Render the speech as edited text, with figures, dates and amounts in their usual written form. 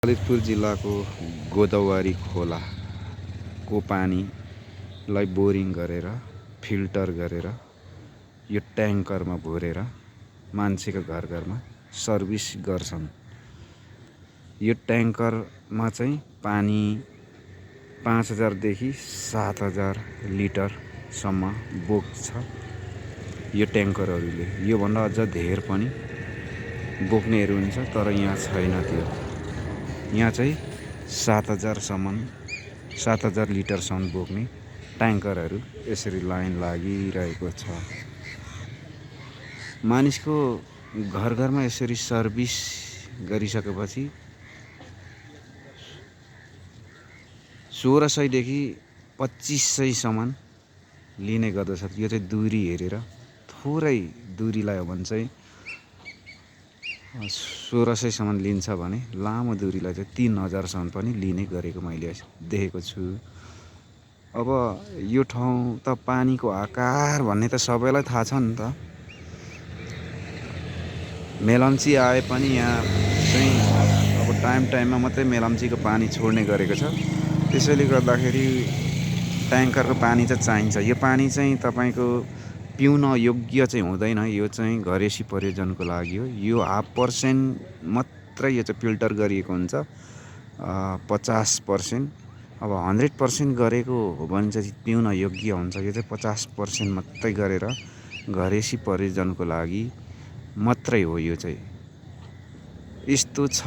ललितपुर जिल्लाको गोदावरी खोलाको पानीलाई बोरिङ गरेर फिल्टर गरेर यो ट्याङ्करमा भरेर मान्छेको घर घरमा सर्भिस गर्छन्। यो ट्याङ्करमा चाहिँ पानी 5000 देखि 7000 लिटरसम्म बोक्छ यो ट्याङ्करहरूले। योभन्दा अझ धेर पनि बोक्नेहरू हुन्छ, तर यहाँ छैन त्यो। यहाँ चाहिँ 7000 लिटरसम्म बोक्ने ट्याङ्करहरू यसरी लाइन लागिरहेको छ। मानिसको घर घरमा यसरी सर्भिस गरिसकेपछि 1600 देखि 2500 सम्म लिने गर्दछ। यो चाहिँ दूरी हेरेर, थोरै दूरीलाई हो भने चाहिँ 1600 सम्म लिन्छ भने लामो दूरीलाई चाहिँ 3000 सम्म पनि लिने गरेको मैले देखेको छु। अब यो ठाउँ त पानीको आकार भन्ने त सबैलाई थाहा छ नि त। मेलम्ची आए पनि यहाँ चाहिँ अब टाइममा मात्रै मेलम्चीको पानी छोड्ने गरेको छ। त्यसैले गर्दाखेरि ट्याङ्करको पानी चाहिँ चाहिन्छ। यो पानी चाहिँ तपाईँको पिउन योग्य चाहिँ हुँदैन। यो चाहिँ घरेसी प्रयोजनको लागि हो। यो 0.5% मात्रै यो चाहिँ फिल्टर गरिएको हुन्छ, 50%। अब 100% गरेको हो भने चाहिँ पिउन योग्य हुन्छ। यो चाहिँ 50% मात्रै गरेर घरेसी प्रयोजनको लागि मात्रै हो। यो चाहिँ यस्तो छ।